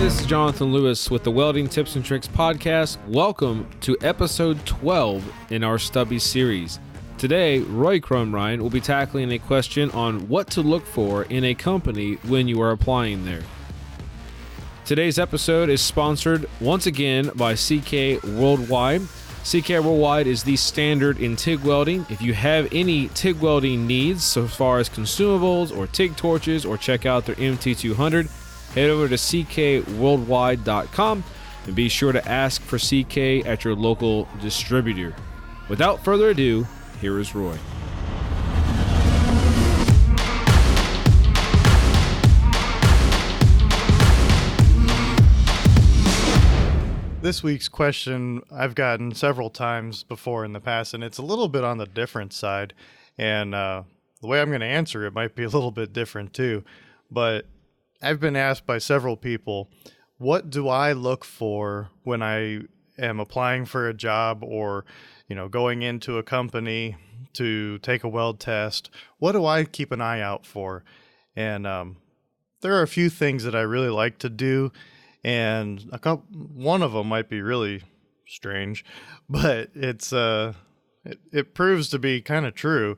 this is Jonathan Lewis with the Welding Tips and Tricks podcast. Welcome to episode 12 in our Stubby series. Today, Roy Crumrine will be tackling a question on what to look for in a company when you are applying there. Today's episode is sponsored once again by CK Worldwide. CK Worldwide is the standard in TIG welding. If you have any TIG welding needs so far as consumables or TIG torches, or check out their MT200, head over to ckworldwide.com and be sure to ask for CK at your local distributor. Without further ado, here is Roy. This week's question I've gotten several times before in the past, and it's a little bit on the different side, and the way I'm going to answer it might be a little bit different too, but I've been asked by several people, what do I look for when I am applying for a job or, going into a company to take a weld test? What do I keep an eye out for? And there are a few things that I really like to do, and one of them might be really strange, but it proves to be kind of true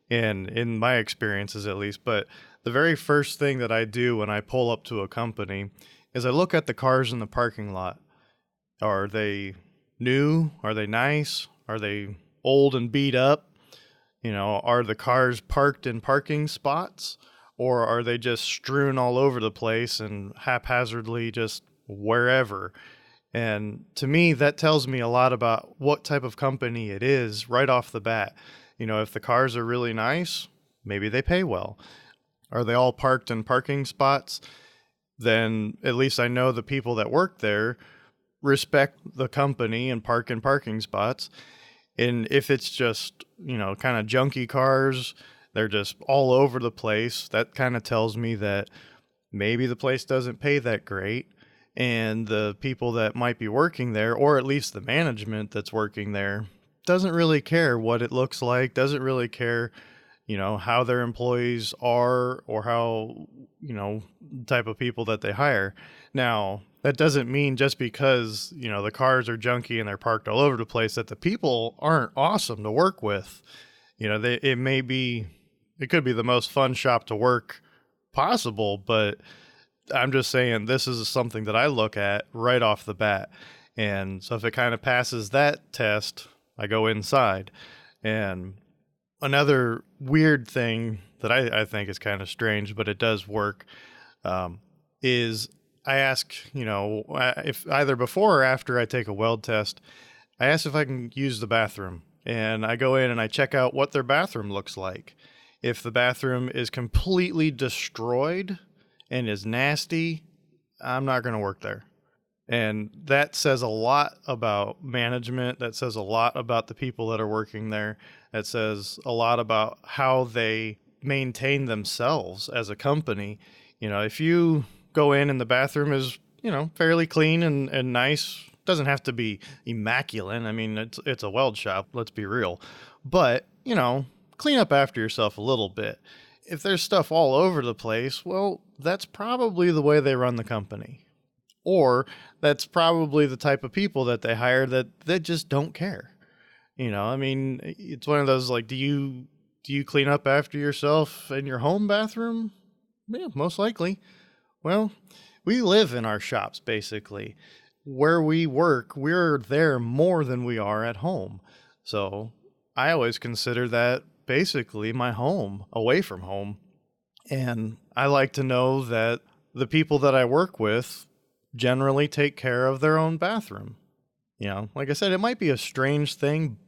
in my experiences at least. But the very first thing that I do when I pull up to a company is I look at the cars in the parking lot. Are they new? Are they nice? Are they old and beat up? Are the cars parked in parking spots? Or are they just strewn all over the place and haphazardly just wherever? And to me, that tells me a lot about what type of company it is right off the bat. If the cars are really nice, maybe they pay well. Are they all parked in parking spots? Then at least I know the people that work there respect the company and park in parking spots. And if it's just, kind of junky cars, they're just all over the place, that kind of tells me that maybe the place doesn't pay that great, and the people that might be working there, or at least the management that's working there, doesn't really care what it looks like, doesn't really care, how their employees are, or how, type of people that they hire. Now, that doesn't mean just because, the cars are junky and they're parked all over the place that the people aren't awesome to work with. It could be the most fun shop to work possible, but I'm just saying this is something that I look at right off the bat. And so if it kind of passes that test, I go inside. And another weird thing that I think is kind of strange, but it does work, is I ask, if either before or after I take a weld test, I ask if I can use the bathroom. And I go in and I check out what their bathroom looks like. If the bathroom is completely destroyed and is nasty, I'm not going to work there. And that says a lot about management. That says a lot about the people that are working there. That says a lot about how they maintain themselves as a company. If you go in and the bathroom is, fairly clean and nice, doesn't have to be immaculate. I mean, it's a weld shop, let's be real. But, clean up after yourself a little bit. If there's stuff all over the place, well, that's probably the way they run the company. Or that's probably the type of people that they hire that just don't care. It's one of those, like, do you clean up after yourself in your home bathroom? Yeah, most likely. Well, we live in our shops, basically. Where we work, we're there more than we are at home. So I always consider that basically my home, away from home. And I like to know that the people that I work with generally take care of their own bathroom. Like I said, it might be a strange thing,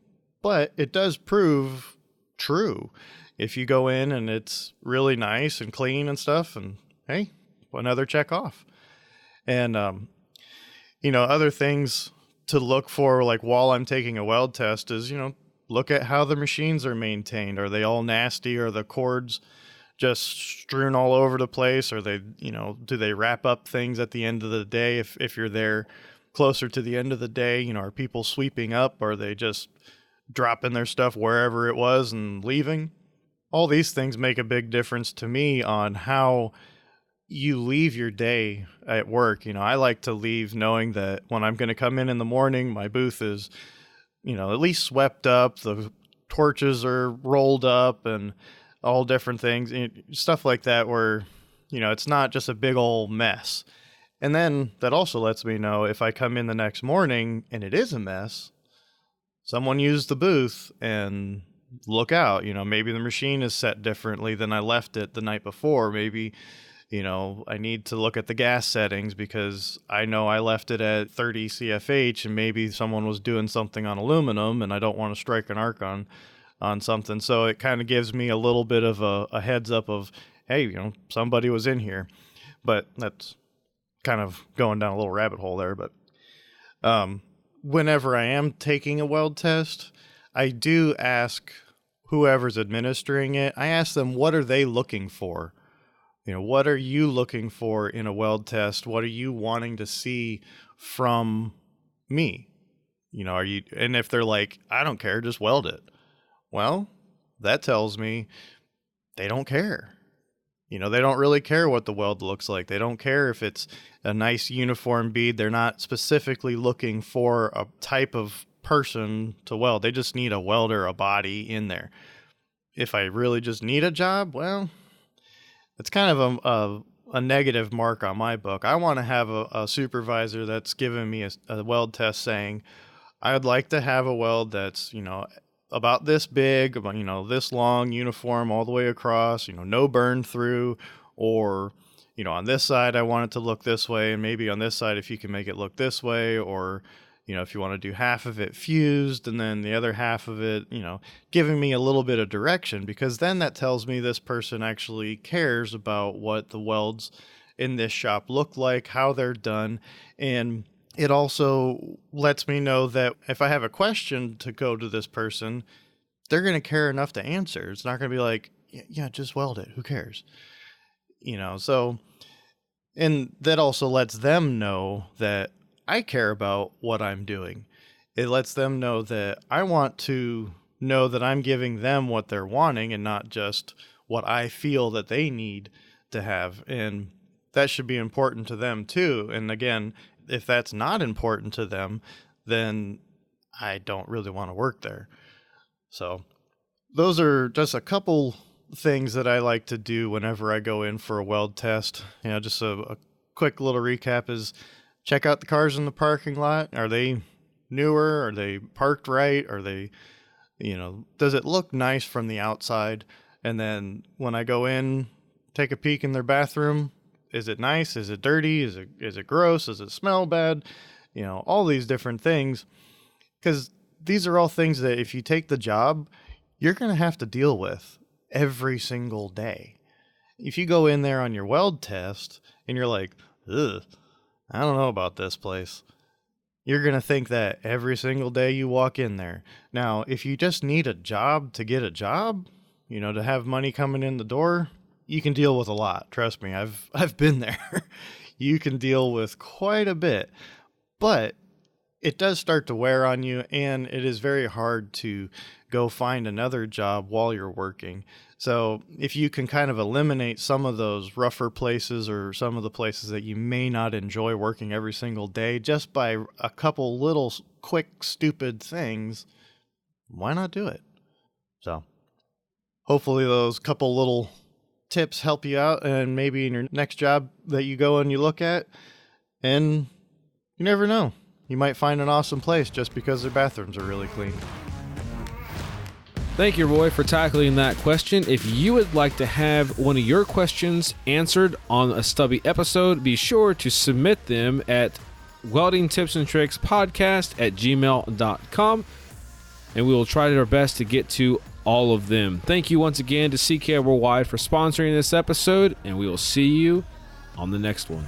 but it does prove true. If you go in and it's really nice and clean and stuff, and hey, another check off. And, other things to look for, like while I'm taking a weld test, is, look at how the machines are maintained. Are they all nasty? Are the cords just strewn all over the place? Are they, do they wrap up things at the end of the day? If you're there closer to the end of the day, are people sweeping up? Are they just dropping their stuff wherever it was and leaving? All these things make a big difference to me on how you leave your day at work. I like to leave knowing that when I'm going to come in the morning, my booth is, at least swept up. The torches are rolled up and all different things, stuff like that, where, it's not just a big old mess. And then that also lets me know if I come in the next morning and it is a mess, someone used the booth, and look out, maybe the machine is set differently than I left it the night before. Maybe, I need to look at the gas settings because I know I left it at 30 CFH and maybe someone was doing something on aluminum and I don't want to strike an arc on something. So it kind of gives me a little bit of a heads up of, hey, somebody was in here. But that's kind of going down a little rabbit hole there. But whenever I am taking a weld test, I do ask whoever's administering it, I ask them, what are they looking for? What are you looking for in a weld test? What are you wanting to see from me? And if they're like, I don't care, just weld it. Well, that tells me they don't care. They don't really care what the weld looks like. They don't care if it's a nice uniform bead. They're not specifically looking for a type of person to weld. They just need a welder, a body in there. If I really just need a job, well, it's kind of a negative mark on my book. I want to have a supervisor that's giving me a weld test saying, I'd like to have a weld that's, about this big, this long, uniform all the way across, no burn through, or, on this side, I want it to look this way. And maybe on this side, if you can make it look this way, or, if you want to do half of it fused and then the other half of it, giving me a little bit of direction, because then that tells me this person actually cares about what the welds in this shop look like, how they're done. And it also lets me know that if I have a question to go to this person, they're going to care enough to answer. It's not going to be like, yeah, just weld it. Who cares? So, and that also lets them know that I care about what I'm doing. It lets them know that I want to know that I'm giving them what they're wanting and not just what I feel that they need to have. And that should be important to them too. And again, if that's not important to them, then I don't really want to work there. So those are just a couple things that I like to do whenever I go in for a weld test. Just a quick little recap is check out the cars in the parking lot. Are they newer? Are they parked right? Are they, does it look nice from the outside? And then when I go in, take a peek in their bathroom. Is it nice? Is it dirty? Is it gross? Does it smell bad? All these different things. Because these are all things that if you take the job, you're going to have to deal with every single day. If you go in there on your weld test and you're like, ugh, I don't know about this place, you're going to think that every single day you walk in there. Now, if you just need a job to get a job, to have money coming in the door, you can deal with a lot. Trust me, I've been there. You can deal with quite a bit, but it does start to wear on you, and it is very hard to go find another job while you're working. So if you can kind of eliminate some of those rougher places or some of the places that you may not enjoy working every single day just by a couple little quick, stupid things, why not do it? So hopefully those couple little tips help you out, and maybe in your next job that you go and you look at, and you never know. You might find an awesome place just because their bathrooms are really clean. Thank you, Roy, for tackling that question. If you would like to have one of your questions answered on a Stubby episode, be sure to submit them at weldingtipsandtrickspodcast@gmail.com, and we will try our best to get to all of them. Thank you once again to CK Worldwide for sponsoring this episode, and we will see you on the next one.